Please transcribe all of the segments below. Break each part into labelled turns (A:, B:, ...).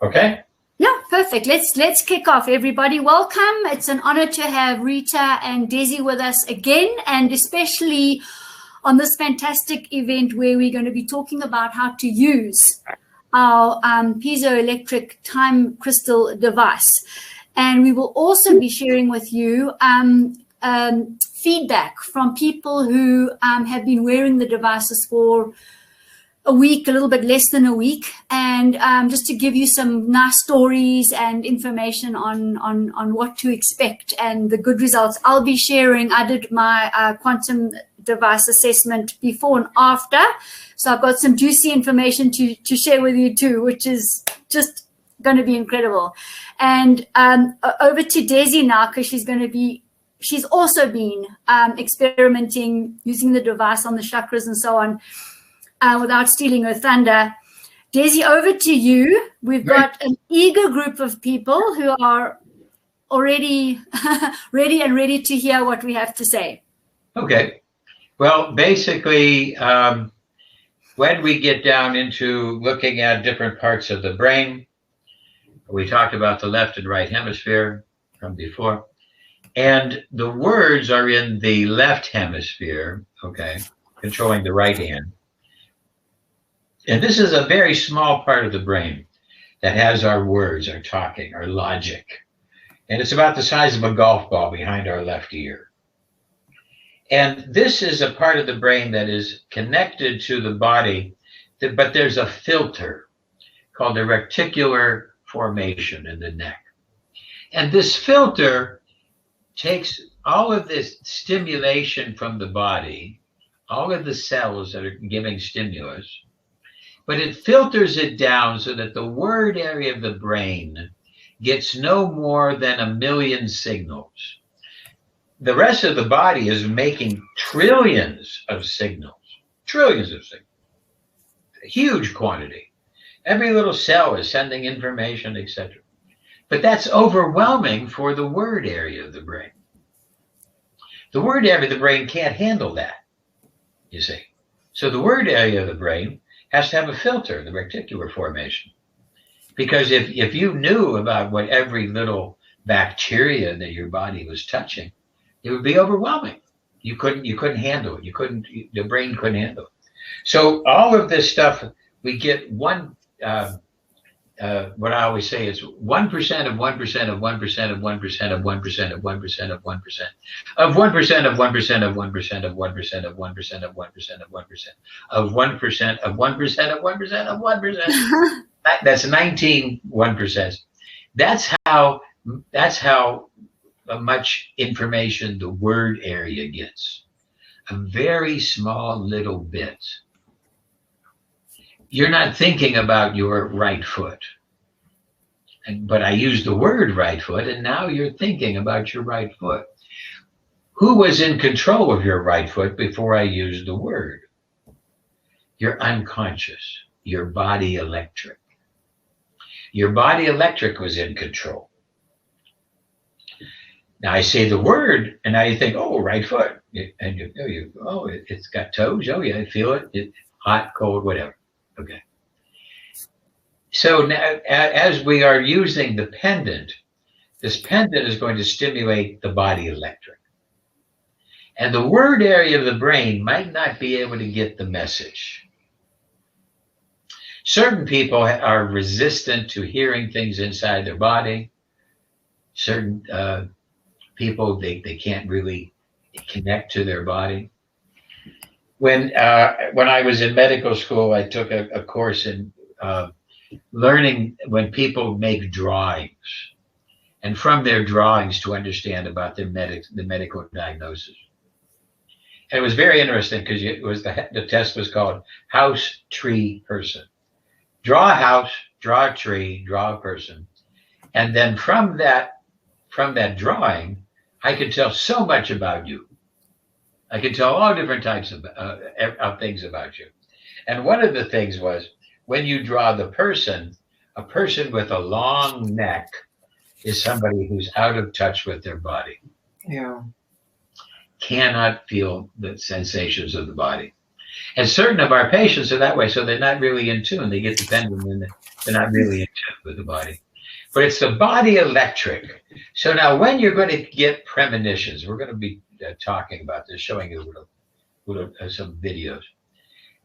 A: Okay.
B: Yeah, perfect. Let's kick off, everybody. Welcome. It's an honor to have Rita and Desi with us again, and especially on this fantastic event where we're going to be talking about how to use our piezoelectric time crystal device. And we will also be sharing with you feedback from people who have been wearing the devices for a week, a little bit less than a week, and just to give you some nice stories and information on what to expect and the good results. I'll be sharing, I did my quantum device assessment before and after, so I've got some juicy information to share with you too, which is just going to be incredible. And over to Desi now, because she's also been experimenting using the device on the chakras and so on. Without stealing her thunder. Desi, over to you. We've got an eager group of people who are already ready to hear what we have to say.
A: Okay. Well, basically, when we get down into looking at different parts of the brain, we talked about the left and right hemisphere from before, and the words are in the left hemisphere, okay, controlling the right hand. And this is a very small part of the brain that has our words, our talking, our logic. And it's about the size of a golf ball behind our left ear. And this is a part of the brain that is connected to the body, but there's a filter called the reticular formation in the neck. And this filter takes all of this stimulation from the body, all of the cells that are giving stimulus, but it filters it down so that the word area of the brain gets no more than 1 million signals. The rest of the body is making trillions of signals, a huge quantity. Every little cell is sending information, etc. But that's overwhelming for the word area of the brain. The word area of the brain can't handle that, you see. So the word area of the brain has to have a filter, the reticular formation. Because if you knew about what every little bacteria that your body was touching, it would be overwhelming. You couldn't handle it. The brain couldn't handle it. So all of this stuff, we get one, what I always say is 1% of 1% of 1% of 1% of 1% of 1% of 1% of 1% of 1% of 1% of 1% of 1% of 1% of 1% of 1% of 1% of 1% of 1% of 1%. That's 19 1%. That's how much information the word area gets. A very small little bit. You're not thinking about your right foot. But I used the word right foot, and now you're thinking about your right foot. Who was in control of your right foot before I used the word? Your unconscious, your body electric. Your body electric was in control. Now I say the word, and now you think, oh, right foot. And it's got toes. Oh, yeah, I feel it. It's hot, cold, whatever. Okay. So now, as we are using the pendant, this pendant is going to stimulate the body electric. And the word area of the brain might not be able to get the message. Certain people are resistant to hearing things inside their body. Certain people, they can't really connect to their body. When I was in medical school, I took a course in learning when people make drawings, and from their drawings to understand about the medical diagnosis. And it was very interesting because it was the test was called house, tree, person. Draw a house, draw a tree, draw a person, and then from that drawing, I could tell so much about you. I could tell all different types of things about you. And one of the things was when you draw the person, a person with a long neck is somebody who's out of touch with their body.
C: Yeah.
A: Cannot feel the sensations of the body. And certain of our patients are that way, so they're not really in tune. They get the pendulum and they're not really in tune with the body. But it's the body electric. So now when you're going to get premonitions, we're going to be talking about this, showing you some videos.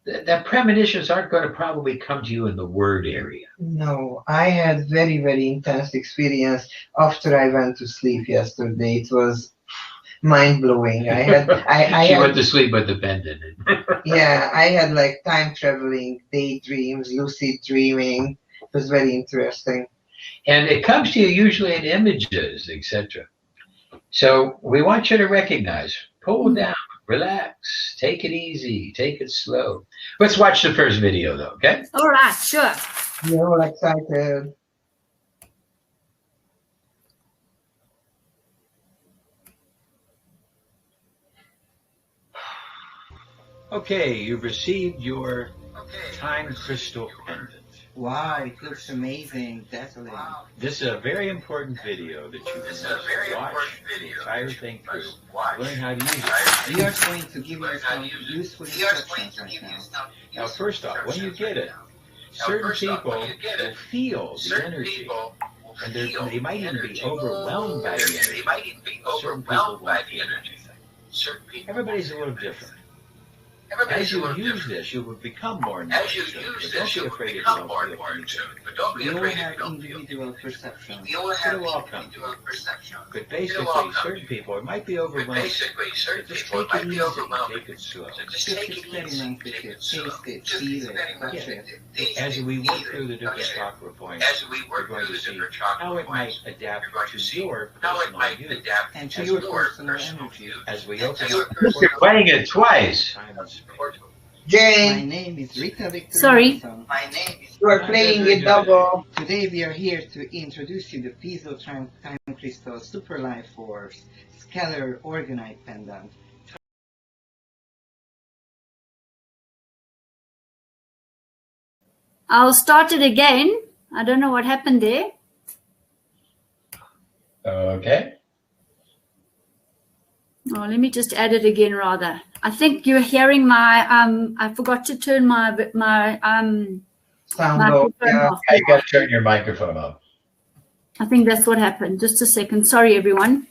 A: That premonitions aren't going to probably come to you in the word area.
C: No, I had very, very intense experience after I went to sleep yesterday. It was mind-blowing.
A: She went to sleep with the pen in it.
C: Yeah, I had like time traveling, daydreams, lucid dreaming. It was very interesting.
A: And it comes to you usually in images, etc. So we want you to recognize, pull down, relax, take it easy, take it slow. Let's watch the first video though, okay?
B: All right, sure.
C: We're all excited.
A: Okay, you've received your time crystal pendant.
C: Wow, it looks amazing, dazzling.
A: This is a very important video that you must watch the entire thing through. Learn how to use it.
C: We are going to give you some useful instructions right now.
A: Now, first off, when you get it, certain people will feel the energy, and they might even be overwhelmed by the energy. Certain people won't feel anything. Everybody's a little different. As you use this, you will become more in tune. But don't be afraid if you don't feel anything.
C: We all have individual perceptions.
A: It'll all come to you. But basically, certain people, it might be overwhelming. But just take it easy, take it slow.
C: Just experiment with it, taste it, feel it, touch it.
A: As we work through the different chakra points, we're going to see how it might adapt to your personal use.
C: And to your personal energy.
A: As we open up, you're playing it twice.
C: My
D: Jane,
C: name is Rita Victor.
B: Sorry.
D: you are playing it double.
C: Today we are here to introduce you the Piezo Time Crystal Super Life Force Scalar Orgonite Pendant.
B: I'll start it again. I don't know what happened there.
A: Okay.
B: Oh, let me just add it again rather. I think you're hearing my, I forgot to turn my
C: Sound
B: microphone
C: yeah.
B: off.
A: You got to turn your microphone off.
B: I think that's what happened. Just a second. Sorry, everyone.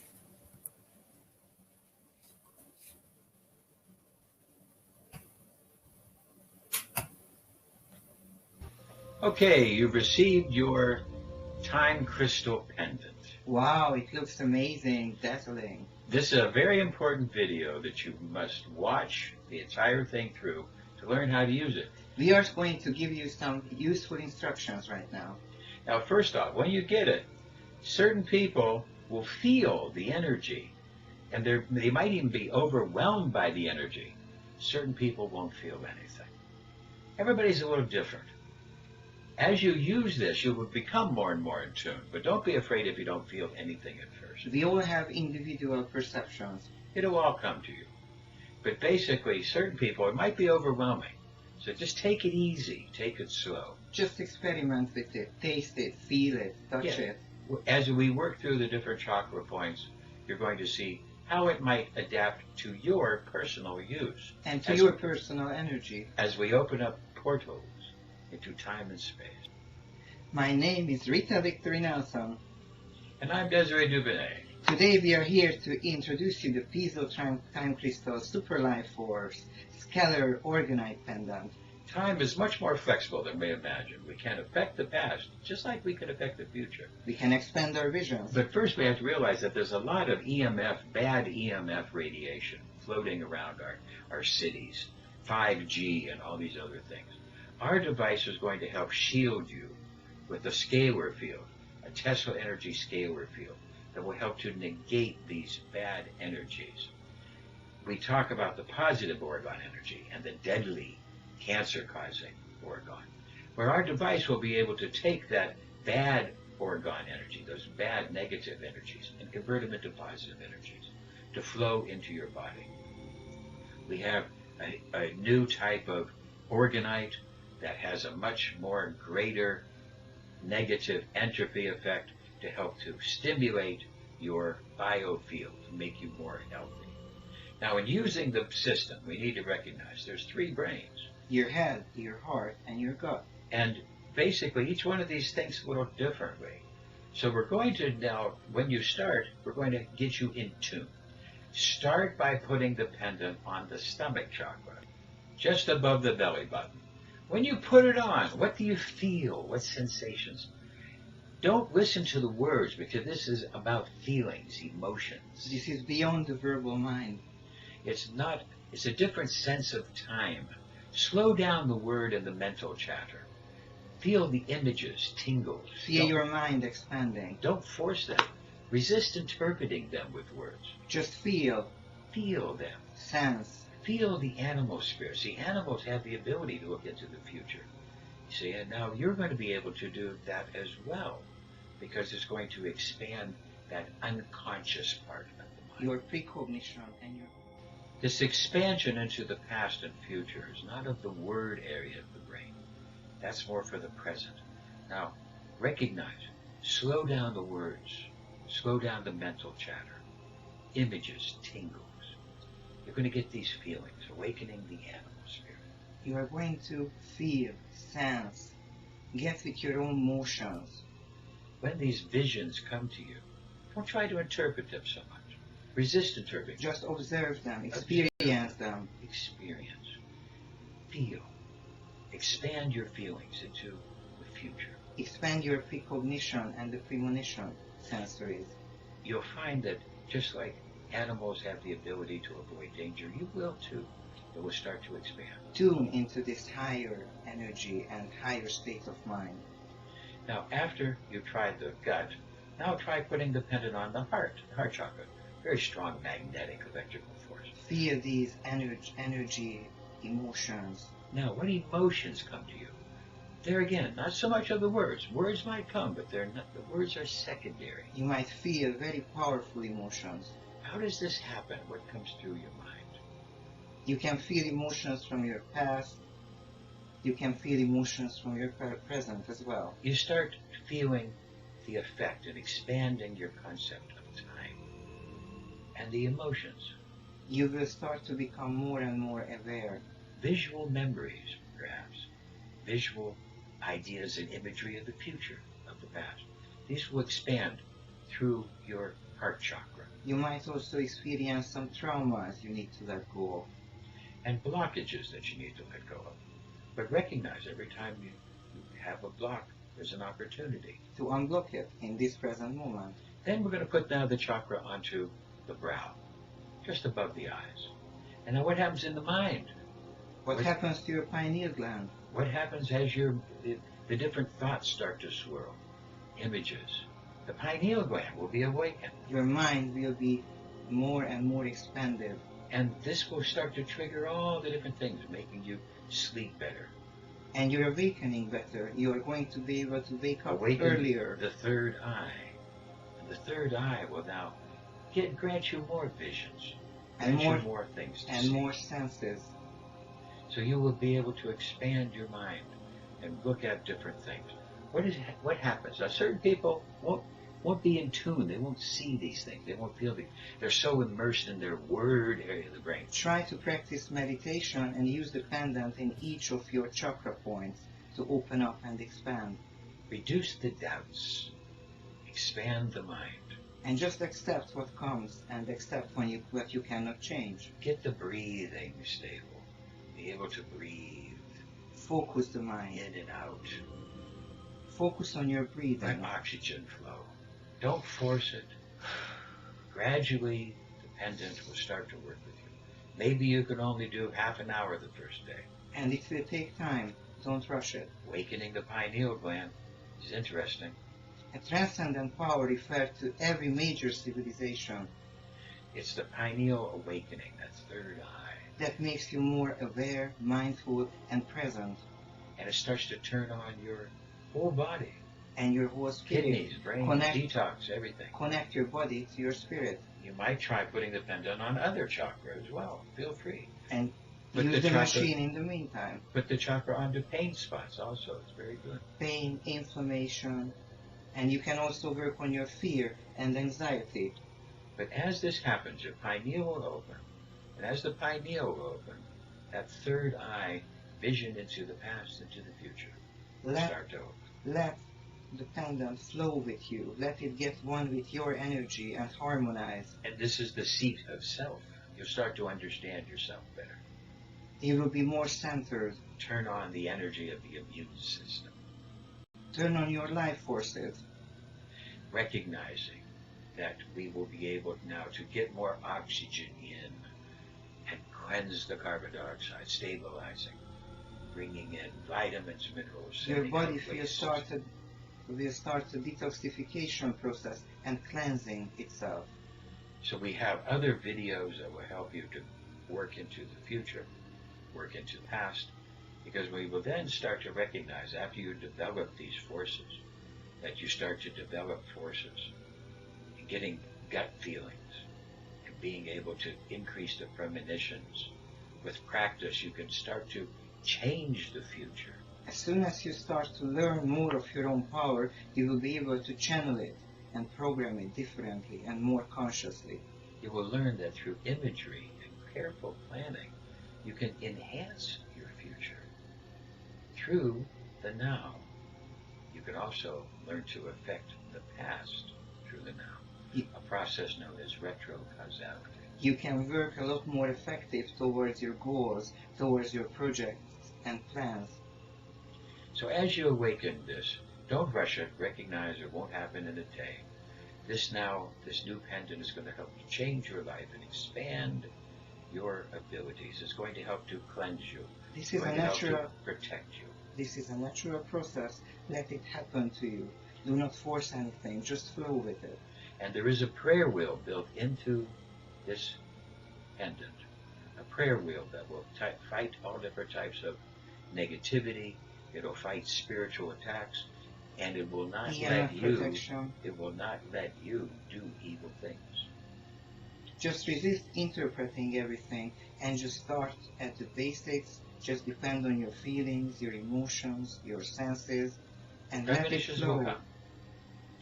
A: Okay, you've received your time crystal pendant.
C: Wow, it looks amazing, dazzling.
A: This is a very important video that you must watch the entire thing through to learn how to use it.
C: We are going to give you some useful instructions right now.
A: Now, first off, when you get it, certain people will feel the energy, and they might even be overwhelmed by the energy. Certain people won't feel anything. Everybody's a little different. As you use this, you will become more and more in tune, but don't be afraid if you don't feel anything at first.
C: We all have individual perceptions.
A: It'll all come to you. But basically, certain people, it might be overwhelming. So just take it easy, take it slow.
C: Just experiment with it, taste it, feel it, touch it.
A: As we work through the different chakra points, you're going to see how it might adapt to your personal use.
C: And to your personal energy.
A: As we open up portals into time and space.
C: My name is Rita Victor Nelson.
A: And I'm Desiree Dubounet.
C: Today we are here to introduce you the Piezo Time Crystal Super Life Force Scalar Orgonite Pendant.
A: Time is much more flexible than we imagine. We can affect the past just like we can affect the future.
C: We can expand our visions.
A: But first we have to realize that there's a lot of EMF, bad EMF radiation floating around our cities, 5G and all these other things. Our device is going to help shield you with a scalar field, a Tesla energy scalar field that will help to negate these bad energies. We talk about the positive orgone energy and the deadly cancer-causing orgone, where our device will be able to take that bad orgone energy, those bad negative energies, and convert them into positive energies to flow into your body. We have a new type of orgonite that has a much more greater negative entropy effect to help to stimulate your biofield, to make you more healthy. Now, in using the system, we need to recognize there's 3 brains.
D: Your head, your heart, and your gut.
A: And basically, each one of these thinks a little differently. So we're going to now, when you start, we're going to get you in tune. Start by putting the pendant on the stomach chakra, just above the belly button. When you put it on, what do you feel? What sensations? Don't listen to the words, because this is about feelings, emotions.
D: This is beyond the verbal mind.
A: It's a different sense of time. Slow down the word and the mental chatter. Feel the images, tingles.
D: Feel your mind expanding.
A: Don't force them. Resist interpreting them with words.
D: Just feel.
A: Feel them.
D: Sense.
A: Feel the animal spirit. See, animals have the ability to look into the future. See, and now you're going to be able to do that as well, because it's going to expand that unconscious part of the mind.
D: Your precognition and your...
A: This expansion into the past and future is not of the word area of the brain. That's more for the present. Now, recognize, slow down the words, slow down the mental chatter, images, tingles. You're going to get these feelings, awakening the animal spirit.
D: You are going to feel, sense, get with your own motions.
A: When these visions come to you, don't try to interpret them so much. Resist interpreting.
D: Just observe them, experience them.
A: Experience. Feel. Expand your feelings into the future.
D: Expand your precognition and the premonition sensories.
A: You'll find that just like animals have the ability to avoid danger, you will too. It will start to expand.
D: Tune into this higher energy and higher state of mind.
A: Now, after you've tried the gut, now try putting the pendant on the heart chakra. Very strong magnetic electrical force.
D: Feel these energy, emotions.
A: Now, what emotions come to you? There again, not so much of the words. Words might come, but they're not. The words are secondary.
D: You might feel very powerful emotions.
A: How does this happen? What comes through your mind?
D: You can feel emotions from your past. You can feel emotions from your present as well.
A: You start feeling the effect and expanding your concept of time and the emotions.
D: You will start to become more and more aware.
A: Visual memories, perhaps. Visual ideas and imagery of the future, of the past. These will expand through your heart chakra.
D: You might also experience some traumas you need to let go of.
A: And blockages that you need to let go of. But recognize every time you have a block, there's an opportunity
D: to unblock it in this present moment.
A: Then we're going to put now the chakra onto the brow, just above the eyes. And now what happens in the mind?
D: What happens to your pineal gland?
A: What happens as the different thoughts start to swirl? Images. The pineal gland will be awakened.
D: Your mind will be more and more expanded.
A: And this will start to trigger all the different things, making you sleep better.
D: And you're awakening better. You are going to be able to wake up
A: Awaken
D: earlier.
A: The third eye. And the third eye will now grant you more visions.
D: And
A: more things to
D: and
A: see.
D: more senses.
A: So you will be able to expand your mind and look at different things. What happens? Now, certain people won't be in tune. They won't see these things. They won't feel these. They're so immersed in their word area of the brain.
D: Try to practice meditation and use the pendant in each of your chakra points to open up and expand.
A: Reduce the doubts. Expand the mind.
D: And just accept what comes and accept what you cannot change.
A: Get the breathing stable. Be able to breathe.
D: Focus the mind.
A: In and out.
D: Focus on your breathing.
A: Let oxygen flow. Don't force it. Gradually, the pendant will start to work with you. Maybe you can only do half an hour the first day.
D: And it will take time. Don't rush it.
A: Awakening the pineal gland is interesting.
D: A transcendent power referred to every major civilization.
A: It's the pineal awakening, that third eye.
D: That makes you more aware, mindful, and present.
A: And it starts to turn on your whole body.
D: And your whole spirit.
A: Kidneys, brain, detox, everything.
D: Connect your body to your spirit.
A: You might try putting the pendant on other chakra as well. Feel free.
D: And
A: put
D: use the machine in the meantime.
A: Put the chakra onto pain spots also. It's very good.
D: Pain, inflammation. And you can also work on your fear and anxiety.
A: But as this happens, your pineal will open. And as the pineal will open, that third eye, vision into the past, into the future, will start to open.
D: Let the pendant flow with you. Let it get one with your energy and harmonize.
A: And this is the seat of self. You'll start to understand yourself better.
D: You will be more centered.
A: Turn on the energy of the immune system.
D: Turn on your life forces.
A: Recognizing that we will be able now to get more oxygen in and cleanse the carbon dioxide, stabilizing, bringing in vitamins, minerals.
D: Your body will start the detoxification process and cleansing itself.
A: So we have other videos that will help you to work into the future, work into the past, because we will then start to recognize, after you develop these forces, that you start to develop forces in getting gut feelings and being able to increase the premonitions. With practice, you can start to change the future.
D: As soon as you start to learn more of your own power, you will be able to channel it and program it differently and more consciously.
A: You will learn that through imagery and careful planning, you can enhance your future through the now. You can also learn to affect the past through the now, a process known as retrocausality.
D: You can work a lot more effective towards your goals, towards your projects and plans.
A: So as you awaken this, don't rush it. Recognize it won't happen in a day. This new pendant is going to help you change your life and expand your abilities. It's going to help to cleanse you.
D: This is
A: going
D: a
A: to help
D: natural
A: to protect you.
D: This is a natural process. Let it happen to you. Do not force anything. Just flow with it.
A: And there is a prayer wheel built into this pendant. A prayer wheel that will fight all different types of negativity. It'll fight spiritual attacks, and it will not let you do evil things.
D: Just resist interpreting everything and just start at the basics. Just depend on your feelings, your emotions, your senses, and let it flow.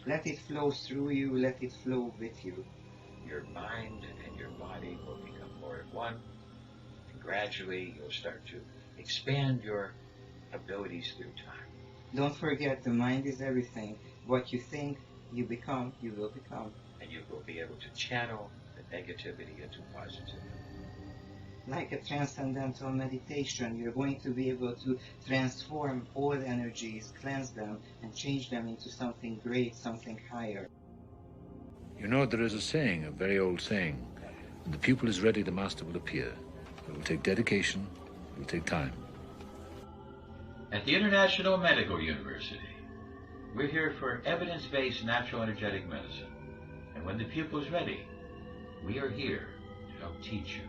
D: Let it flow through you, let it flow with you.
A: Your mind and your body will become more at one, and gradually you'll start to expand your abilities through time.
D: Don't forget, the mind is everything. What you think, you become, you will become.
A: And you will be able to channel the negativity into positivity.
D: Like a transcendental meditation, you're going to be able to transform all energies, cleanse them, and change them into something great, something higher.
E: You know, there is a saying, a very old saying, when the pupil is ready, the master will appear. It will take dedication, it will take time.
A: At the International Medical University, we're here for evidence-based natural energetic medicine. And when the pupil is ready, we are here to help teach you.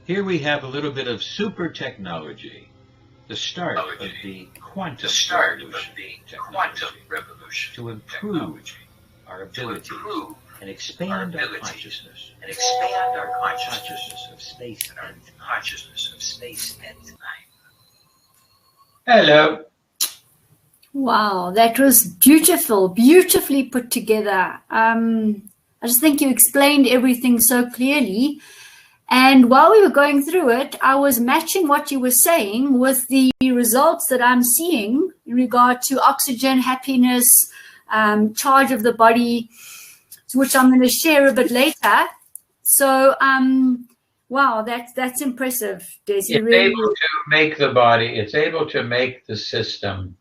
A: Here we have a little bit of super technology, the start of the quantum revolution, to improve our ability and expand our consciousness, consciousness of space and time. Hello.
B: Wow, that was beautiful, beautifully put together. I just think you explained everything so clearly. And while we were going through it, I was matching what you were saying with the results that I'm seeing in regard to oxygen, happiness, charge of the body, which I'm going to share a bit later. So, wow, that's impressive, Desi.
A: It's able to make the body, it's able to make the system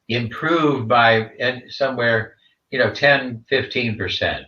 A: improve by somewhere, 10, 15%.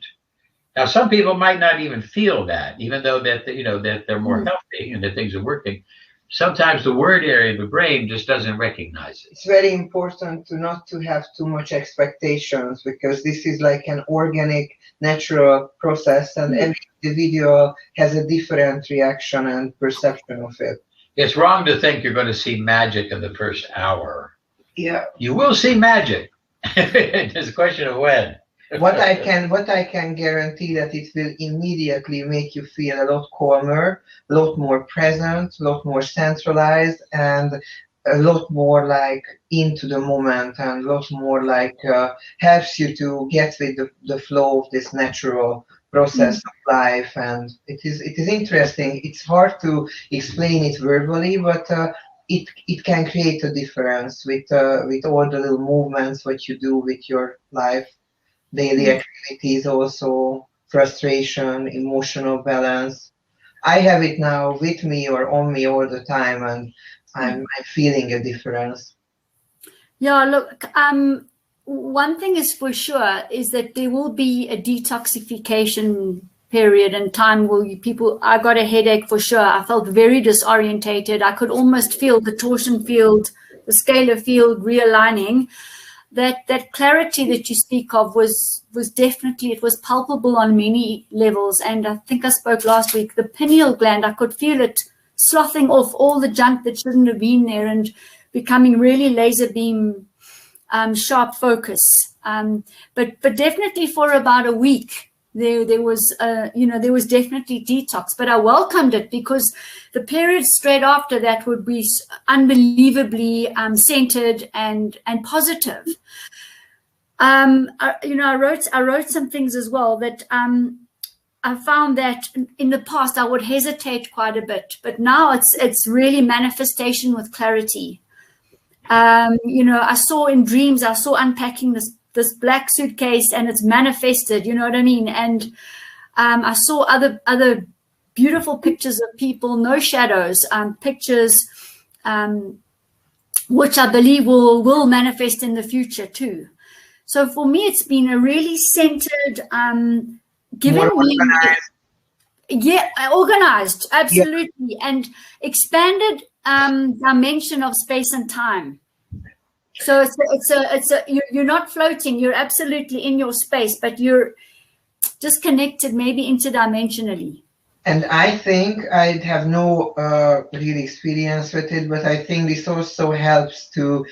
A: Now, some people might not even feel that, even though that they're more healthy and that things are working. Sometimes the word area of the brain just doesn't recognize it.
C: It's very important not to have too much expectations, because this is like an organic, natural process, and every individual has a different reaction and perception of it.
A: It's wrong to think you're going to see magic in the first hour.
C: Yeah.
A: You will see magic. It's a question of when.
C: What I can guarantee that it will immediately make you feel a lot calmer, a lot more present, a lot more centralized, and a lot more like into the moment, and a lot more like helps you to get with the flow of this natural process of life, and it is interesting. It's hard to explain it verbally, but it can create a difference with all the little movements what you do with your life, daily activities, also frustration, emotional balance. I have it now with me or on me all the time, and I'm feeling a difference.
B: Yeah, look, one thing is for sure is that there will be a detoxification period and time where I got a headache for sure. I felt very disorientated. I could almost feel the torsion field, the scalar field realigning. That clarity that you speak of was definitely, it was palpable on many levels. And I think I spoke last week, the pineal gland, I could feel it sloughing off all the junk that shouldn't have been there and becoming really laser beam sharp focus. But definitely for about a week, there was definitely detox. But I welcomed it because the period straight after that would be unbelievably centered and positive. I wrote some things as well that I found that in the past I would hesitate quite a bit, but now it's really manifestation with clarity. I saw in dreams, I saw unpacking this black suitcase and it's manifested, you know what I mean? And I saw other beautiful pictures of people, no shadows, pictures which I believe will manifest in the future too. So for me, it's been a really centered, organized, absolutely, and expanded dimension of space and time. So you're not floating, you're absolutely in your space, but you're just connected maybe interdimensionally.
C: And I think I have no real experience with it, but I think this also helps to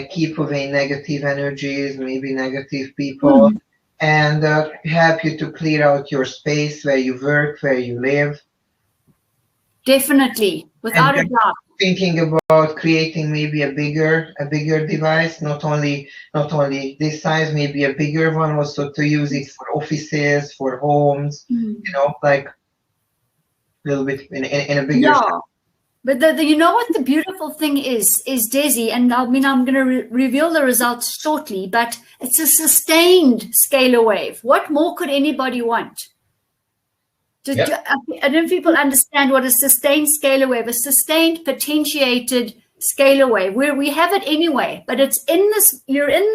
C: keep away negative energies, maybe negative people, and help you to clear out your space where you work, where you live.
B: Definitely, without a doubt.
C: Thinking about creating maybe a bigger device, not only this size, maybe a bigger one, also to use it for offices, for homes, like a little bit in a bigger.
B: Yeah, but you know what the beautiful thing is Desi, and I mean I'm going to reveal the results shortly, but it's a sustained scalar wave. What more could anybody want? I don't know if people understand what a sustained scalar wave, a sustained potentiated scalar wave, where we have it anyway, but it's in this, you're in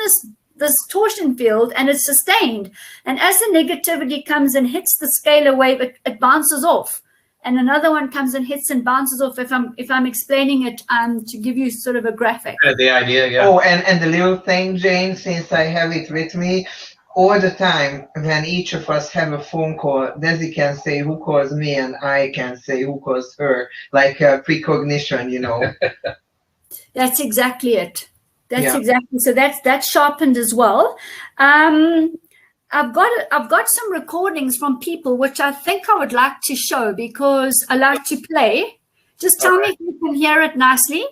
B: this torsion field and it's sustained. And as the negativity comes and hits the scalar wave, it bounces off. And another one comes and hits and bounces off. If I'm explaining it to give you sort of a graphic.
A: The idea, yeah.
C: Oh, and the little thing, Jane, since I have it with me, all the time when each of us have a phone call, Desi can say who calls me and I can say who calls her, like precognition,
B: That's exactly it. Exactly. So that's sharpened as well. I've got some recordings from people which I think I would like to show because I like to play. Just tell me if you can hear it nicely.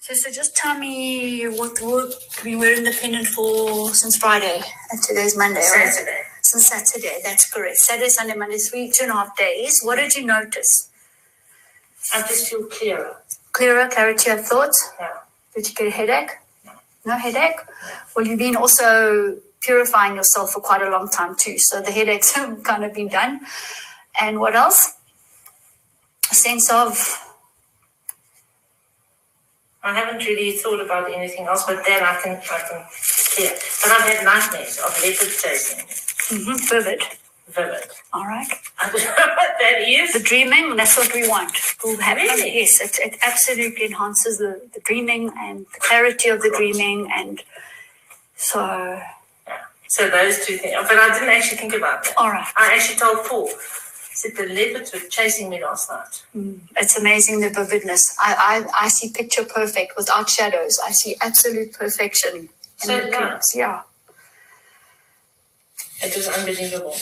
B: So just tell me what work we're independent for since Friday, and today's Monday, right? Saturday. Since Saturday, that's correct. Saturday, Sunday, Monday, 2.5 days. What did you notice?
F: I just feel clearer.
B: Clarity of thoughts?
F: Yeah.
B: Did you get a headache? No headache? Well, you've been also purifying yourself for quite a long time too, so the headaches have kind of been done. And what else? A sense of...
F: I haven't really thought about anything else, but then I can clear. But I've had nightmares of leopards chasing me. Vivid. All right. That is
B: the dreaming. That's what we want. We'll have
F: really?
B: Yes, it absolutely enhances the dreaming and the clarity of the dreaming, and so.
F: Yeah. So those two things, but I didn't actually think about that.
B: All right.
F: I actually told Paul. Said the leopards were chasing me last night.
B: It's amazing, the vividness. I see picture perfect without shadows. I see absolute perfection.
F: So
B: yeah.
F: It was unbelievable.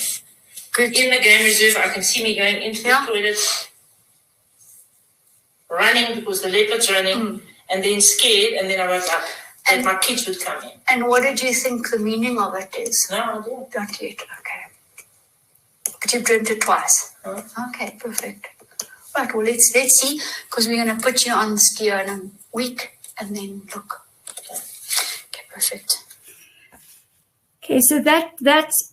B: Good.
F: In the game reserve, I can see me going into the toilet, running because the leopard's running, and then scared, and then I woke up. And my kids would come in.
B: And what did you think the meaning of it is?
F: No idea.
B: Not yet. Okay.
F: But you've dreamt it twice. Okay, perfect. Right, well, let's see, because we're going to put you on the SCIO in a week, and then look. Okay, perfect.
B: Okay, so that's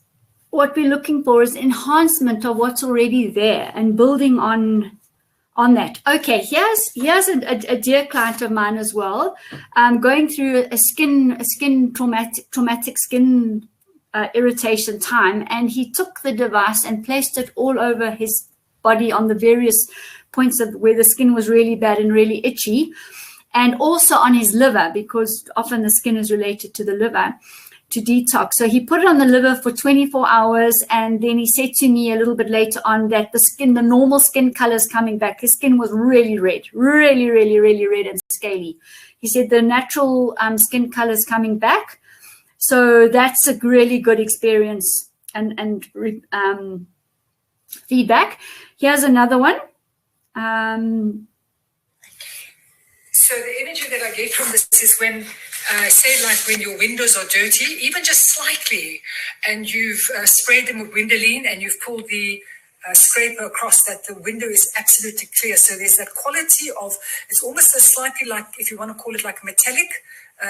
B: what we're looking for, is enhancement of what's already there and building on that. Okay, here's a dear client of mine as well, going through a skin traumatic skin irritation time, and he took the device and placed it all over his body on the various points of where the skin was really bad and really itchy, and also on his liver, because often the skin is related to the liver, to detox. So he put it on the liver for 24 hours, and then he said to me a little bit later on that the normal skin color is coming back. His skin was really red, really red and scaly. He said the natural skin color is coming back. So that's a really good experience and feedback. Here's another one.
G: So the energy that I get from this is when, say like when your windows are dirty, even just slightly, and you've sprayed them with Windoline and you've pulled the scraper across, that the window is absolutely clear. So there's that quality of, it's almost a slightly like, if you want to call it like metallic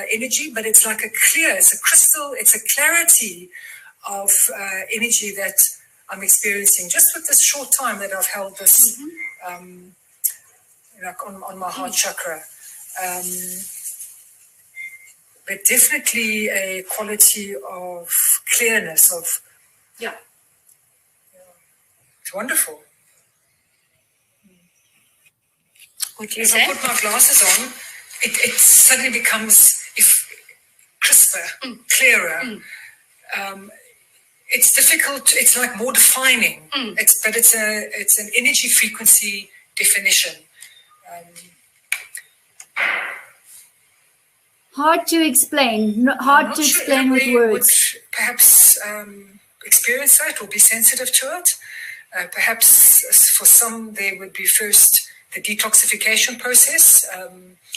G: energy, but it's like a clear, it's a crystal, it's a clarity of energy that I'm experiencing just with this short time that I've held this like on my heart chakra. But definitely a quality of clearness of, yeah. It's wonderful.
F: What do you
G: If
F: say?
G: I put my glasses on, it suddenly becomes crisper, clearer. It's difficult. It's like more defining. It's an energy frequency definition.
B: Hard to explain. Hard to explain with words.
G: Would perhaps experience that or be sensitive to it. Perhaps for some there would be first the detoxification process.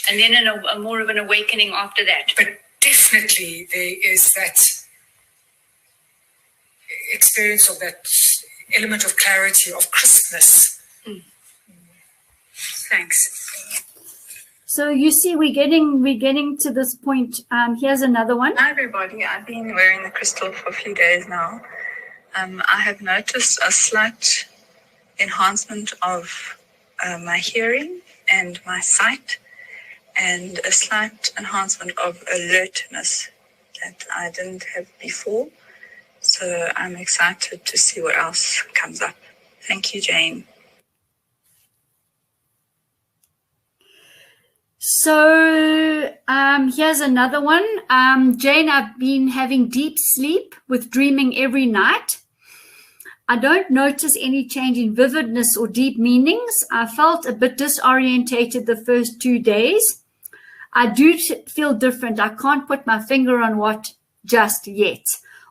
F: And then a more of an awakening after that.
G: But definitely there is that experience of that element of clarity, of crispness.
F: Thanks.
B: So you see, we're getting to this point. Here's another one.
H: Hi everybody, I've been wearing the crystal for a few days now. I have noticed a slight enhancement of my hearing and my sight, and a slight enhancement of alertness that I didn't have before. So I'm excited to see what else comes up. Thank you, Jane.
B: So here's another one. Jane, I've been having deep sleep with dreaming every night. I don't notice any change in vividness or deep meanings. I felt a bit disorientated the first 2 days. I do feel different. I can't put my finger on what just yet.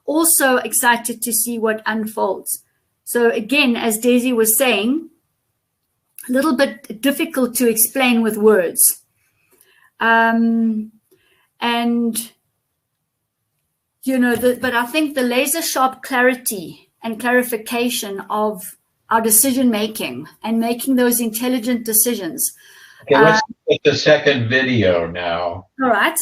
B: Also excited to see what unfolds. So again, as Daisy was saying, a little bit difficult to explain with words. And, you know, but I think the laser sharp clarity and clarification of our decision making and making those intelligent decisions.
A: Okay, let's look at the second video now.
B: All right.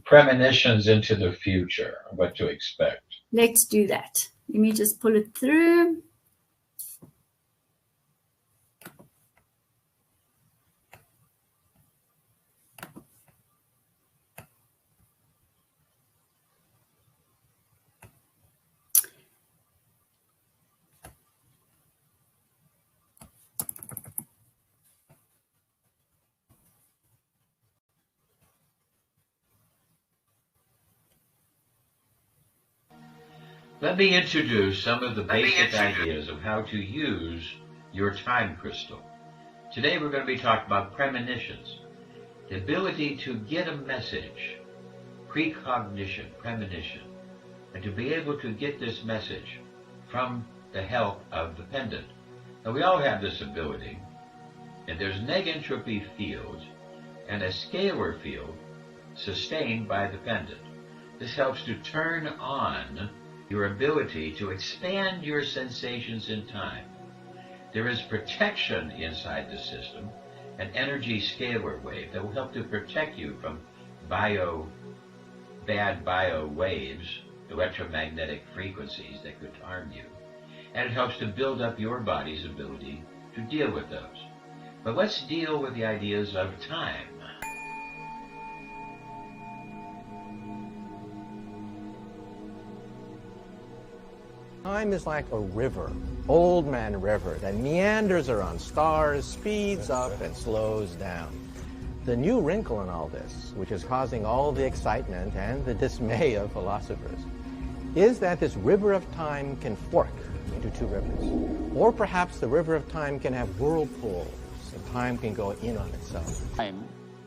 A: Premonitions into the future, what to expect.
B: Let's do that. Let me just pull it through.
A: Let me introduce some of the basic ideas of how to use your time crystal. Today we're going to be talking about premonitions, the ability to get a message, precognition, premonition, and to be able to get this message from the help of the pendant. Now we all have this ability, and there's neg-entropy fields and a scalar field sustained by the pendant. This helps to turn on your ability to expand your sensations in time. There is protection inside the system, an energy scalar wave that will help to protect you from bad bio waves, electromagnetic frequencies that could harm you. And it helps to build up your body's ability to deal with those. But let's deal with the ideas of time.
I: Time is like a river, old man river, that meanders around stars, speeds up and slows down. The new wrinkle in all this, which is causing all the excitement and the dismay of philosophers, is that this river of time can fork into two rivers. Or perhaps the river of time can have whirlpools, and time can go in on itself.
J: Time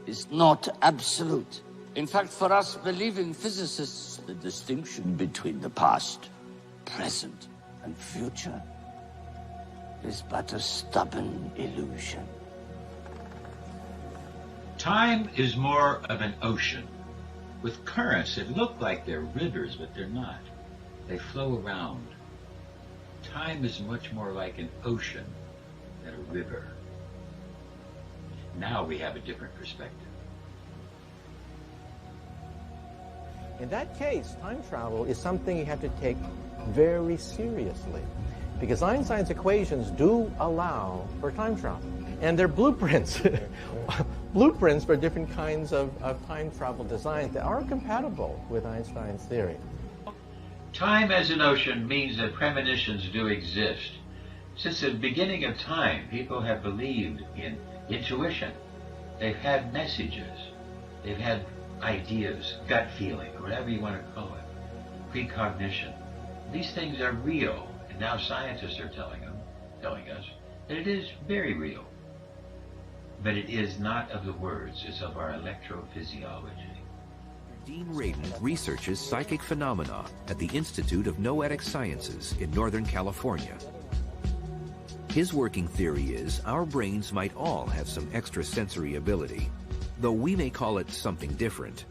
J: is not absolute. In fact, for us believing physicists, the distinction between the past, present, and future is but a stubborn illusion.
A: Time is more of an ocean, with currents that look like they're rivers, but they're not. They flow around. Time is much more like an ocean than a river. Now we have a different perspective.
I: In that case, time travel is something you have to take very seriously, because Einstein's equations do allow for time travel. And they're blueprints, blueprints for different kinds of time travel designs that are compatible with Einstein's theory.
A: Time as an ocean means that premonitions do exist. Since the beginning of time, people have believed in intuition. They've had messages. They've had ideas, gut feeling, whatever you want to call it, precognition. These things are real, and now scientists are telling us that it is very real. But it is not of the words, it's of our electrophysiology.
K: Dean Radin researches psychic phenomena at the Institute of Noetic Sciences in Northern California. His working theory is our brains might all have some extrasensory ability, though we may call it something different.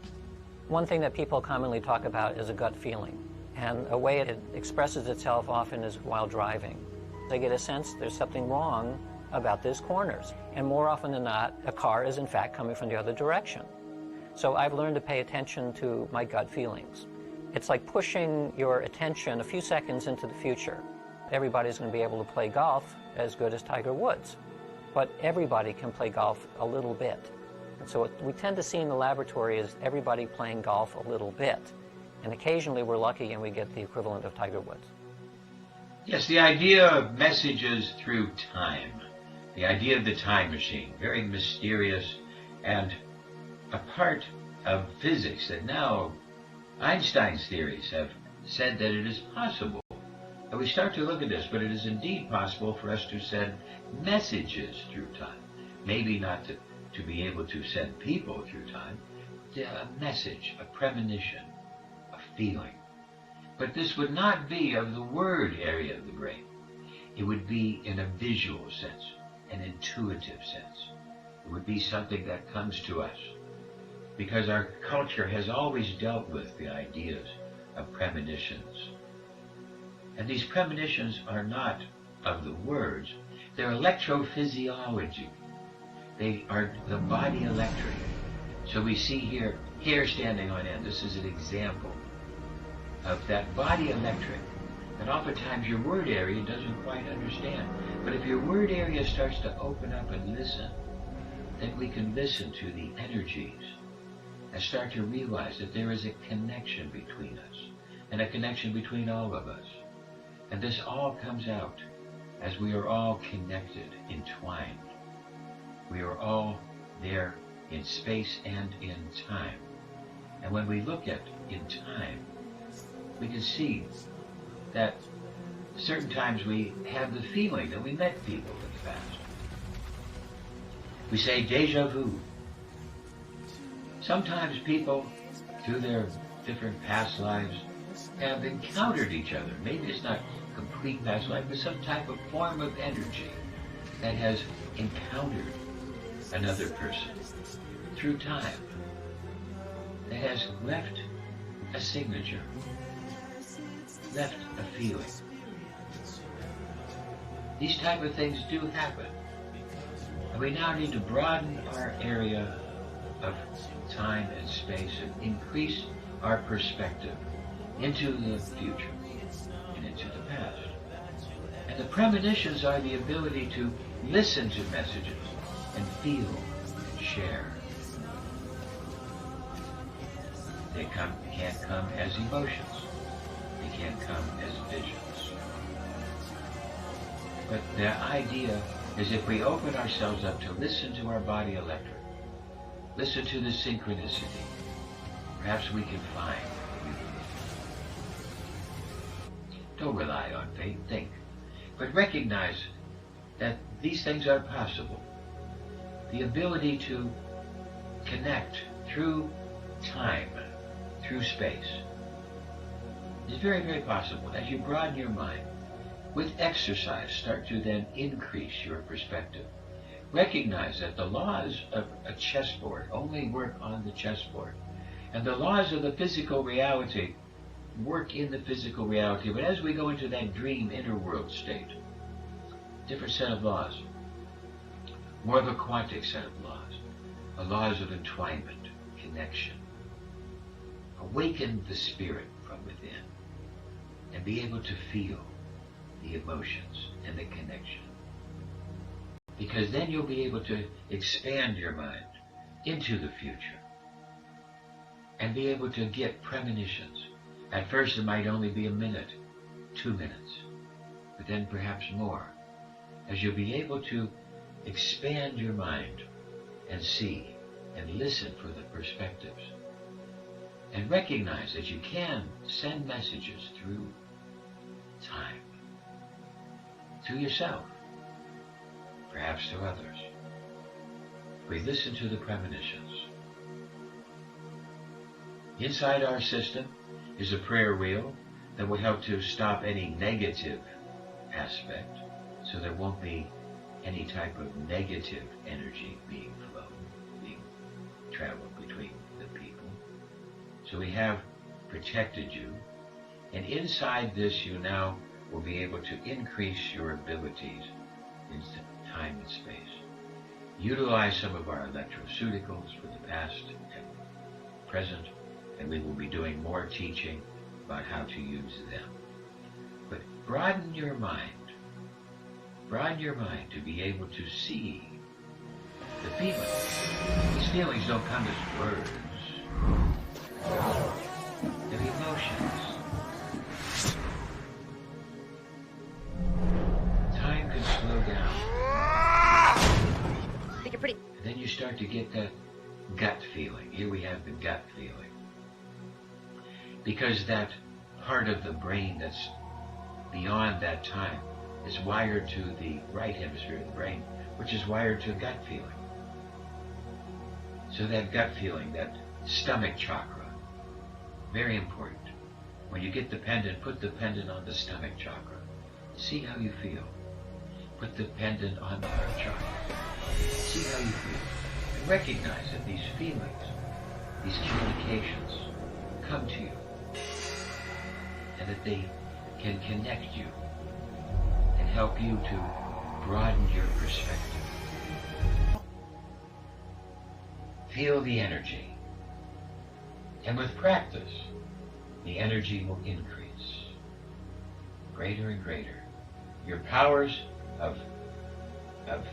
L: One thing that people commonly talk about is a gut feeling, and a way it expresses itself often is while driving. They get a sense there's something wrong about these corners, and more often than not, a car is in fact coming from the other direction. So I've learned to pay attention to my gut feelings. It's like pushing your attention a few seconds into the future. Everybody's going to be able to play golf as good as Tiger Woods, but everybody can play golf a little bit. And so what we tend to see in the laboratory is everybody playing golf a little bit. And occasionally we're lucky and we get the equivalent of Tiger Woods.
A: Yes, the idea of messages through time, the idea of the time machine, very mysterious and a part of physics that now Einstein's theories have said that it is possible. And we start to look at this, but it is indeed possible for us to send messages through time. Maybe not to be able to send people through time, a message, a premonition, a feeling. But this would not be of the word area of the brain. It would be in a visual sense, an intuitive sense. It would be something that comes to us. Because our culture has always dealt with the ideas of premonitions. And these premonitions are not of the words, they're electrophysiology. They are the body electric. So we see here, hair standing on end. This is an example of that body electric that oftentimes your word area doesn't quite understand. But if your word area starts to open up and listen, then we can listen to the energies and start to realize that there is a connection between us and a connection between all of us. And this all comes out as we are all connected, entwined. We are all there in space and in time. And when we look at in time, we can see that certain times we have the feeling that we met people in the past. We say déjà vu. Sometimes people, through their different past lives, have encountered each other. Maybe it's not complete past life, but some type of form of energy that has encountered another person through time, that has left a signature. left a feeling. These type of things do happen. And we now need to broaden our area of time and space and increase our perspective into the future and into the past. And the premonitions are the ability to listen to messages and feel and share. They can't come as emotions. They can't come as visions. But the idea is if we open ourselves up to listen to our body electric, listen to the synchronicity, perhaps we can find what we believe. Don't rely on faith, think. But recognize that these things are possible. The ability to connect through time, through space, is very, very possible. As you broaden your mind, with exercise, start to then increase your perspective. Recognize that the laws of a chessboard only work on the chessboard. And the laws of the physical reality work in the physical reality. But as we go into that dream inner world state, different set of laws, more of a quantic set of laws, the laws of entwinement, connection. Awaken the spirit from within and be able to feel the emotions and the connection. Because then you'll be able to expand your mind into the future and be able to get premonitions. At first it might only be a minute, 2 minutes, but then perhaps more, as you'll be able to expand your mind and see and listen for the perspectives and recognize that you can send messages through time, to yourself, perhaps to others. We listen to the premonitions. Inside our system is a prayer wheel that will help to stop any negative aspect, so there won't be any type of negative energy being flowed, being traveled between the people. So we have protected you, and inside this you now will be able to increase your abilities in time and space. Utilize some of our electroceuticals for the past and present, and we will be doing more teaching about how to use them. But broaden your mind to be able to see the feelings. These feelings don't come as words. They're emotions. Time can slow down.
M: I think you're pretty.
A: And then you start to get that gut feeling. Here we have the gut feeling. Because that part of the brain that's beyond that time is wired to the right hemisphere of the brain, which is wired to gut feeling. So that gut feeling, that stomach chakra, very important. When you get the pendant, put the pendant on the stomach chakra. See how you feel. Put the pendant on the heart chakra. See how you feel. And recognize that these feelings, these communications, come to you. And that they can connect you and help you to broaden your perspective. Feel the energy. And with practice, the energy will increase. Greater and greater. Your powers of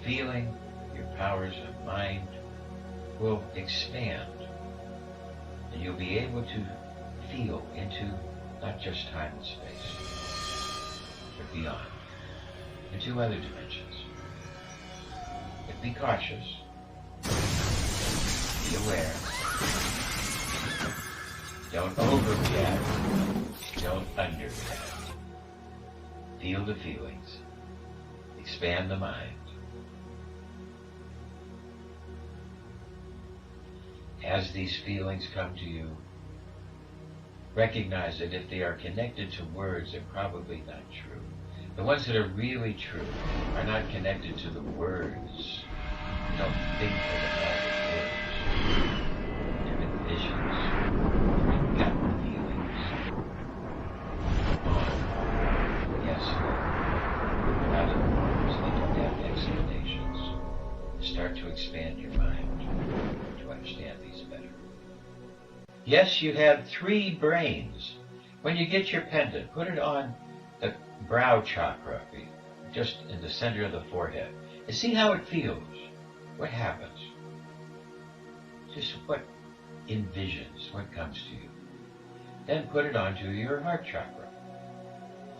A: feeling, your powers of mind will expand. And you'll be able to feel into not just time and space, but beyond, into other dimensions. But be cautious. Be aware. Don't overreact. Don't underreact. Feel the feelings. Expand the mind. As these feelings come to you, recognize that if they are connected to words, they're probably not true. The ones that are really true are not connected to the words. Don't think of them as words. They're in visions. They're in gut feelings. On Yes, you have 3 brains. When you get your pendant, put it on the brow chakra, just in the center of the forehead, and see how it feels. What happens? Just what envisions, what comes to you. Then put it onto your heart chakra.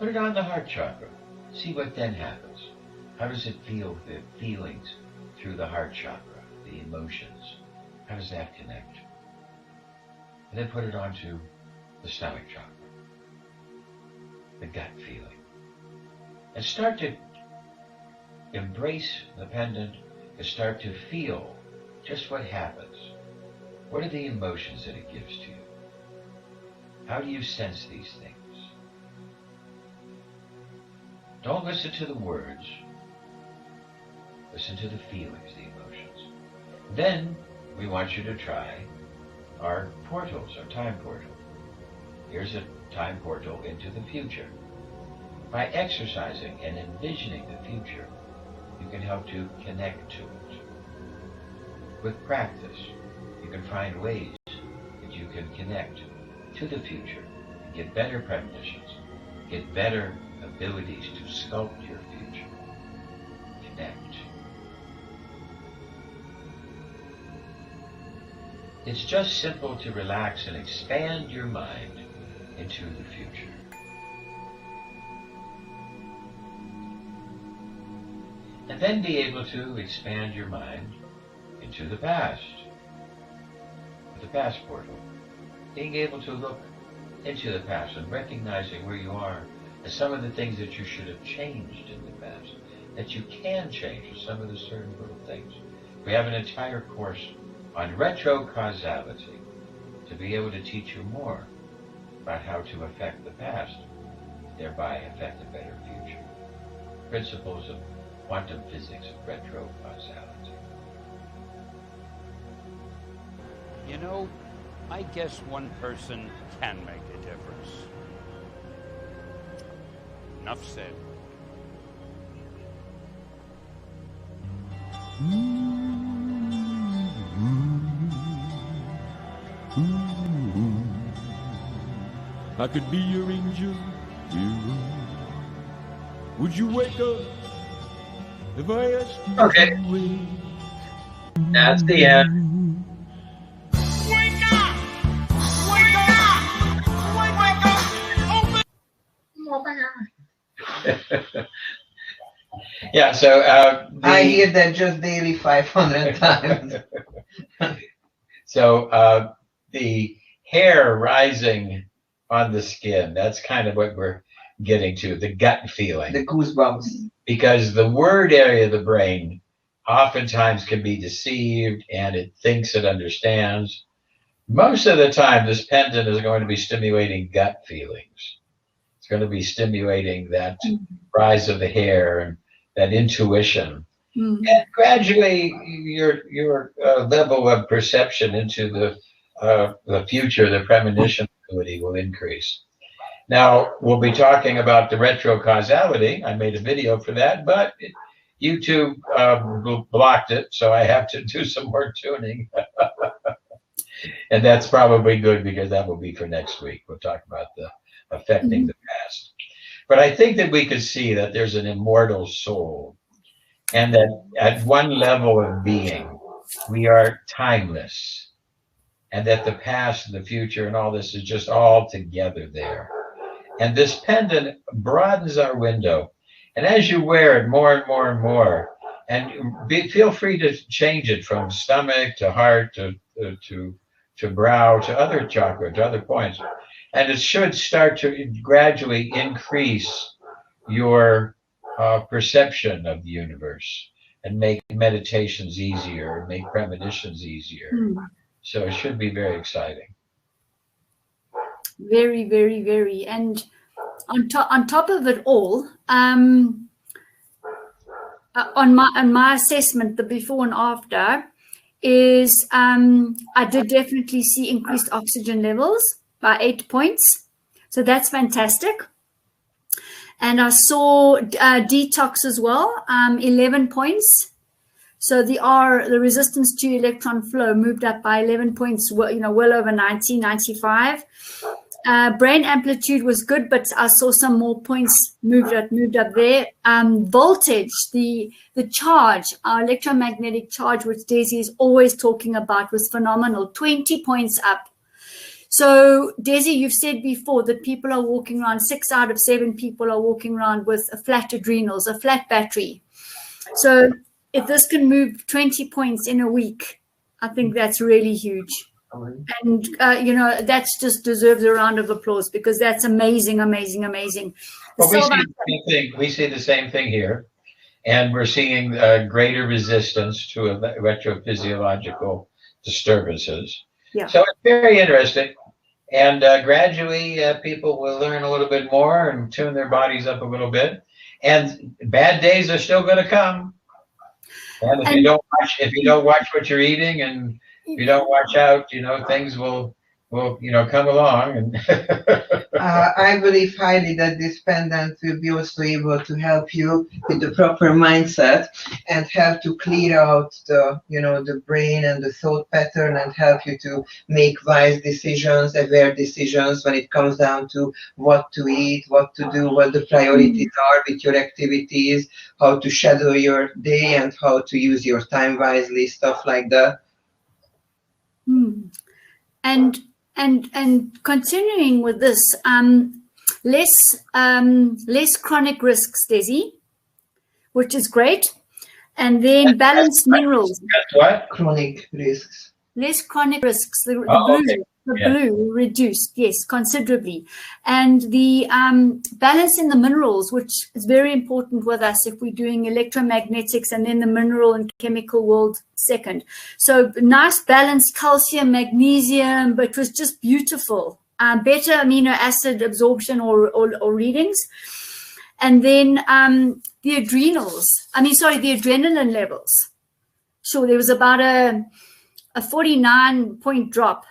A: Put it on the heart chakra. See what then happens. How does it feel, the feelings through the heart chakra, the emotions? How does that connect? And then put it onto the stomach chakra, the gut feeling. And start to embrace the pendant and start to feel just what happens. What are the emotions that it gives to you? How do you sense these things? Don't listen to the words. Listen to the feelings, the emotions. Then we want you to try our portals, our time portal. Here's a time portal into the future. By exercising and envisioning the future, you can help to connect to it. With practice, you can find ways that you can connect to the future and get better premonitions, get better abilities to sculpt your future. Connect. It's just simple to relax and expand your mind into the future. And then be able to expand your mind into the past, with the past portal. Being able to look into the past and recognizing where you are and some of the things that you should have changed in the past, that you can change with some of the certain little things. We have an entire course on retrocausality to be able to teach you more about how to affect the past, thereby affect a better future. Principles of quantum physics of retrocausality.
M: You know, I guess one person can make a difference. Enough said.
N: I could be your angel, hero. Would you wake up if I asked you
A: Okay.
N: to wake?
A: That's the end.
N: Wake up! Wake up! Wake up! Open up!
A: Yeah, so
C: I hear that just daily 500 times.
A: So the hair rising on the skin, that's kind of what we're getting to, the gut feeling.
C: The goosebumps.
A: Because the word area of the brain oftentimes can be deceived and it thinks it understands. Most of the time, this pendant is going to be stimulating gut feelings. It's going to be stimulating that rise of the hair and that intuition. And gradually, your level of perception into the future, the premonition ability will increase. Now, we'll be talking about the retrocausality. I made a video for that, but YouTube blocked it, so I have to do some more tuning. And that's probably good because that will be for next week. We'll talk about the affecting the past. But I think that we could see that there's an immortal soul, and that at one level of being, we are timeless, and that the past and the future and all this is just all together there. And this pendant broadens our window. And as you wear it more and more and more, and feel free to change it from stomach to heart to brow to other chakra, to other points. And it should start to gradually increase your perception of the universe and make meditations easier, make premonitions easier. So it should be very exciting.
B: Very, very, very. And on top of it all, on my assessment, the before and after is I did definitely see increased oxygen levels by 8 points. So that's fantastic. And I saw detox as well, 11 points. So the resistance to electron flow moved up by 11 points, well over 90, 95. Brain amplitude was good, but I saw some more points moved up there. Voltage, the charge, our electromagnetic charge, which Desi is always talking about, was phenomenal, 20 points up. So Desi, you've said before that people are walking around, 6 out of 7 people are walking around with a flat adrenals, a flat battery. So if this can move 20 points in a week, I think that's really huge. And, that just deserves a round of applause, because that's amazing, amazing, amazing.
A: Well, we see the same thing here, and we're seeing greater resistance to electrophysiological disturbances.
B: Yeah.
A: So it's very interesting, and gradually people will learn a little bit more and tune their bodies up a little bit, and bad days are still going to come. And if you don't watch what you're eating, and you don't watch out, things will come along. And
C: I believe highly that this pendant will be also able to help you with the proper mindset and help to clear out the brain and the thought pattern, and help you to make wise decisions, aware decisions when it comes down to what to eat, what to do, what the priorities are with your activities, how to schedule your day, and how to use your time wisely, stuff like that.
B: And continuing with this, less chronic risks, Desi, which is great, and then balanced minerals.
C: What? Chronic risks.
B: Less chronic risks. The
A: Okay.
B: blue reduced, yes, considerably, and the balance in the minerals, which is very important with us if we're doing electromagnetics, and then the mineral and chemical world second. So nice balanced calcium, magnesium, but it was just beautiful. Better amino acid absorption or readings, and then the adrenaline levels. Sure, there was about a 49-point drop.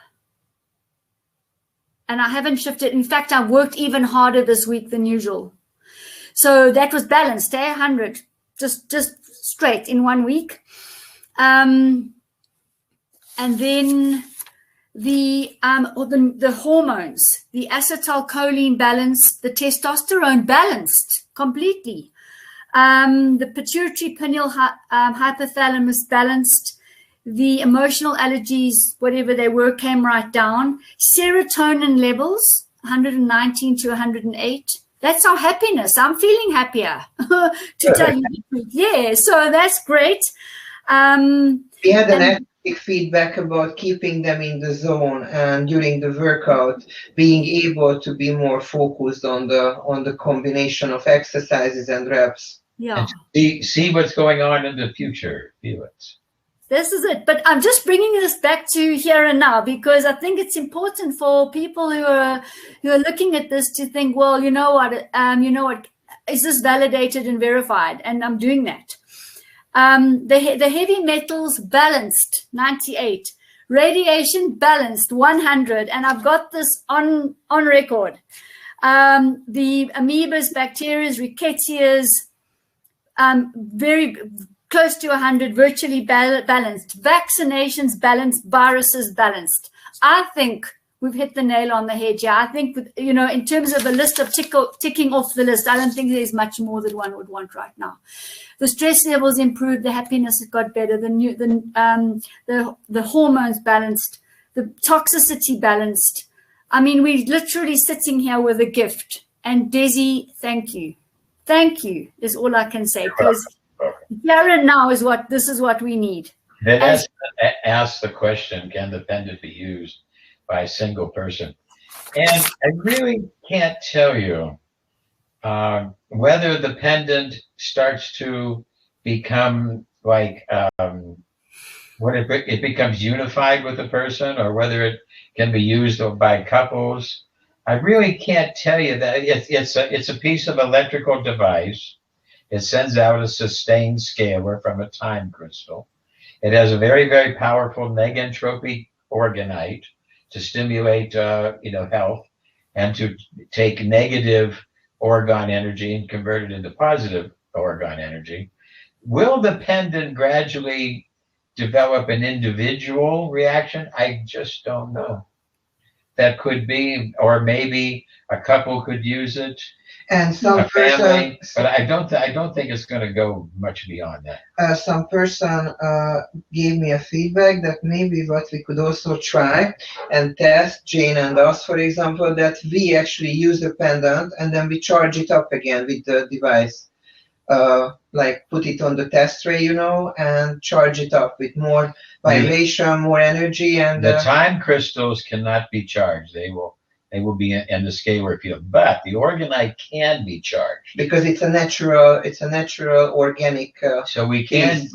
B: And I haven't shifted. In fact, I've worked even harder this week than usual. So that was balanced, 100, just straight in 1 week. And then the hormones, the acetylcholine balanced, the testosterone balanced completely. The pituitary pineal hypothalamus balanced. The emotional allergies, whatever they were, came right down. Serotonin levels, 119 to 108. That's our happiness. I'm feeling happier, to tell you the truth. Yeah, so that's great.
C: We had an feedback about keeping them in the zone, and during the workout, being able to be more focused on the combination of exercises and reps.
B: Yeah.
A: And see what's going on in the future, Felix.
B: This is it. But I'm just bringing this back to here and now, because I think it's important for people who are looking at this to think, well, you know what, is this validated and verified? And I'm doing that. The heavy metals balanced, 98. Radiation balanced, 100. And I've got this on record. The amoebas, bacteria, rickettsias, very close to 100, virtually balanced. Vaccinations balanced, viruses balanced. I think we've hit the nail on the head. Yeah, I think, in terms of a list of ticking off the list, I don't think there's much more that one would want right now. The stress levels improved, the happiness got better, the hormones balanced, the toxicity balanced. I mean, we're literally sitting here with a gift. And Desi, thank you. Thank you is all I can say, because here and now this is what we need.
A: Let's ask the question, can the pendant be used by a single person? And I really can't tell you whether the pendant starts to become like, it becomes unified with the person, or whether it can be used by couples. I really can't tell you that. It's a piece of electrical device. It sends out a sustained scalar from a time crystal. It has a very, very powerful neg-entropy orgonite to stimulate, health, and to take negative orgone energy and convert it into positive orgone energy. Will the pendant gradually develop an individual reaction? I just don't know. That could be, or maybe a couple could use it,
C: and some
A: family, but I don't think it's going to go much beyond that.
C: Some person gave me a feedback that maybe what we could also try and test, Jane and us, for example, that we actually use the pendant and then we charge it up again with the device. Like put it on the test tray, you know, and charge it up with more vibration, more energy, and
A: the time crystals cannot be charged. They will be in the scalar field, but the orgonite can be charged
C: because it's a natural organic.
A: So we can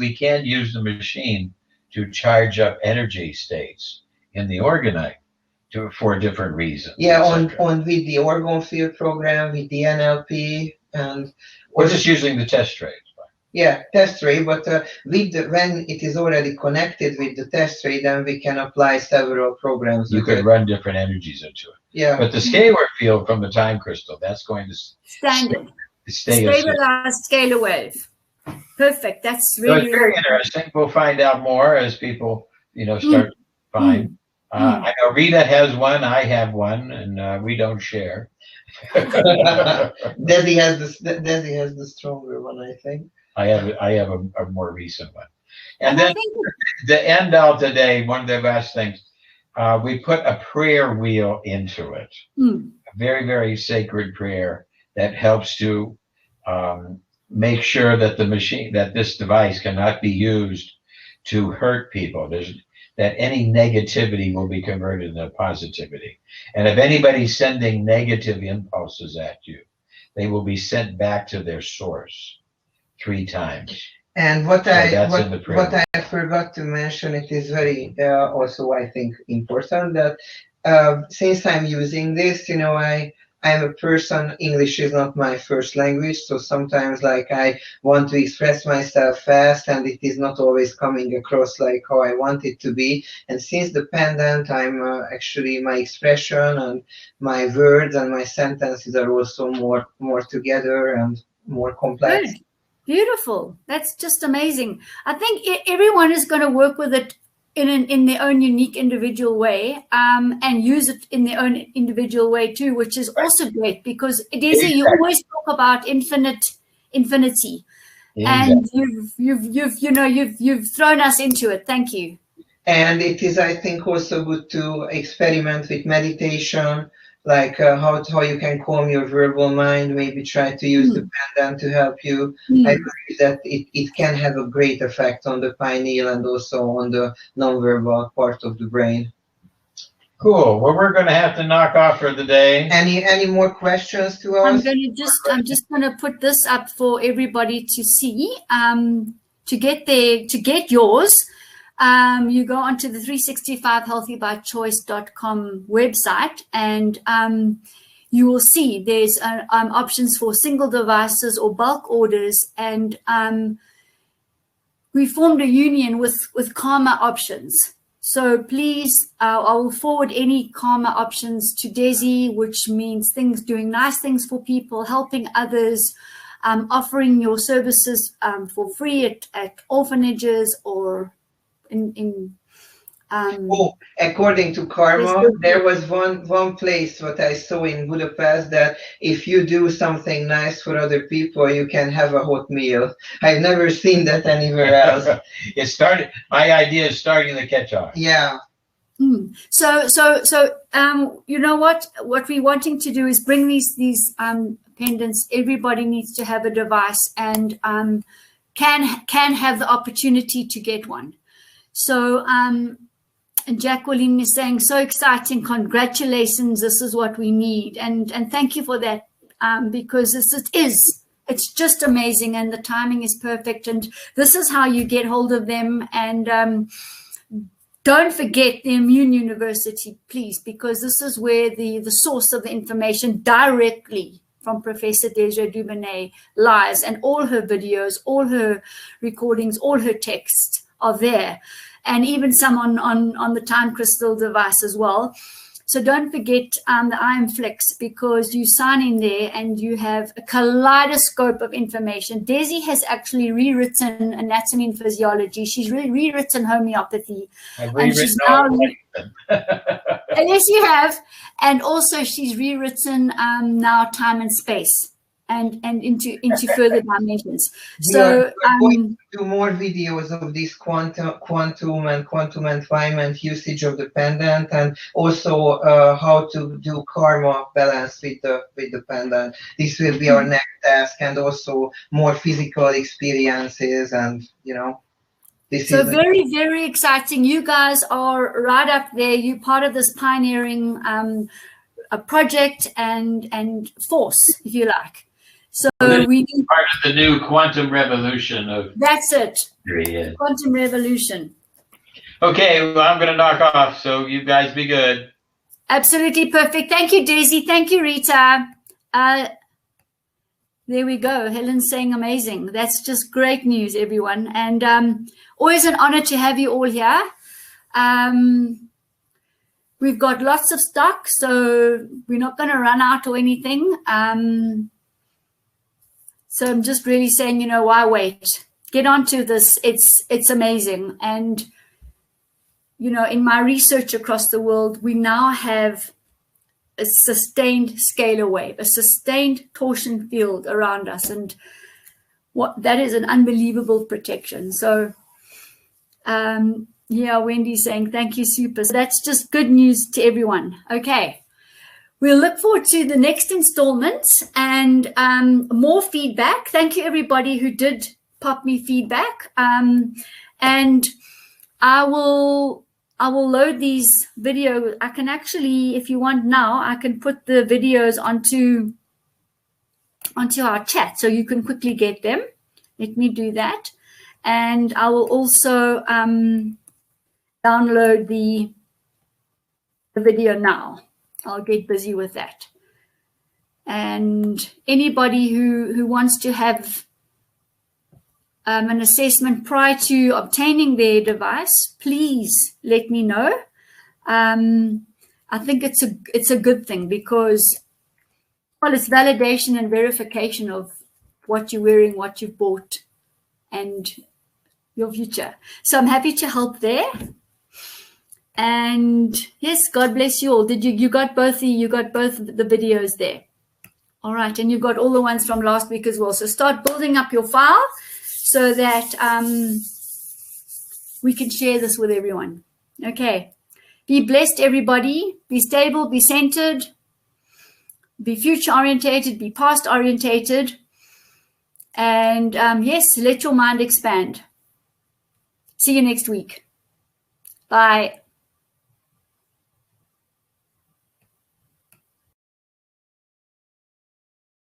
A: use the machine to charge up energy states in the orgonite for different reasons.
C: Yeah, on with the orgon field program, with the NLP, and
A: we're just using the test tray.
C: Yeah, test tray, but when it is already connected with the test tray, then we can apply several programs.
A: You could run different energies into it.
C: Yeah.
A: But the scalar field from the time crystal, that's going to
B: standard.
A: Stabilized
B: scalar wave. Perfect. That's really,
A: so it's very interesting. We'll find out more as people, start to find. I know Rita has one, I have one, and we don't share.
C: Desi has the stronger one, I think.
A: I have a more recent one. And then the end of the day, one of the last things, we put a prayer wheel into it. A very, very sacred prayer that helps to make sure that this device cannot be used to hurt people. That any negativity will be converted into positivity. And if anybody's sending negative impulses at you, they will be sent back to their source 3 times.
C: And what I forgot to mention, it is very also I think important that since I'm using this, I'm a person, English is not my first language, so sometimes like I want to express myself fast and it is not always coming across like how I want it to be. And since the pendant, I'm actually my expression and my words and my sentences are also more together and more complex.
B: Good. Beautiful. That's just amazing. I think everyone is going to work with it in their own unique individual way, and use it in their own individual way too, which is also great because Desi, you always talk about infinity, and you've thrown us into it. Thank you.
C: And it is, I think, also good to experiment with meditation, like how you can calm your verbal mind. Maybe try to use the pendant to help you. I believe that it can have a great effect on the pineal and also on the nonverbal part of the brain.
A: Cool. Well, we're going to have to knock off for the day.
C: Any more questions to us?
B: I'm just going to put this up for everybody to see. To get yours. You go onto the 365healthybychoice.com website and you will see there's options for single devices or bulk orders, and we formed a union with Karma Options. So please, I will forward any Karma Options to Desi, which means doing nice things for people, helping others, offering your services for free at orphanages or
C: according to Karma, there was one place what I saw in Budapest that if you do something nice for other people, you can have a hot meal. I've never seen that anywhere else.
A: My idea is starting to catch on.
C: Yeah.
B: So you know what we're wanting to do is bring these pendants. Everybody needs to have a device and can have the opportunity to get one. So Jacqueline is saying, so exciting, congratulations, this is what we need. And thank you for that, because it's just amazing and the timing is perfect. And this is how you get hold of them. And don't forget the Immune University, please, because this is where the source of the information directly from Professor Dubounet lies, and all her videos, all her recordings, all her texts are there, and even some on the time crystal device as well. So don't forget the IMFlex, because you sign in there and you have a kaleidoscope of information. Desi has actually rewritten anatomy and physiology. She's rewritten homeopathy. And she's now yes, you have. And also she's rewritten now time and space and into further dimensions. So
C: going to do more videos of this quantum and quantum environment usage of the pendant, and also how to do karma balance with the pendant. This will be our next task, and also more physical experiences, and
B: so very, very exciting. You guys are right up there. You're part of this pioneering a project and force, if you like. So we need
A: part of the new quantum revolution of.
B: That's it.
A: Yeah.
B: Quantum revolution.
A: Okay, well, I'm going to knock off. So you guys be good.
B: Absolutely perfect. Thank you, Daisy. Thank you, Rita. There we go. Helen's saying amazing. That's just great news, everyone. And always an honor to have you all here. We've got lots of stock, so we're not going to run out or anything. So I'm just really saying, why wait? Get onto this. It's amazing. And, in my research across the world, we now have a sustained scalar wave, a sustained torsion field around us. And that is an unbelievable protection. So, yeah, Wendy's saying, thank you, super. So that's just good news to everyone. Okay. We'll look forward to the next installment and more feedback. Thank you, everybody who did pop me feedback. And I will load these videos. I can actually, if you want now, I can put the videos onto our chat so you can quickly get them. Let me do that. And I will also download the video now. I'll get busy with that. And anybody who wants to have an assessment prior to obtaining their device, please let me know. I think it's a good thing because, well, it's validation and verification of what you're wearing, what you've bought, and your future. So I'm happy to help there. And yes, God bless you all. You got both the videos there. All right, and you've got all the ones from last week as well. So start building up your file so that we can share this with everyone. Okay. Be blessed, everybody. Be stable, be centered, be future orientated, be past orientated. And yes, let your mind expand. See you next week. Bye.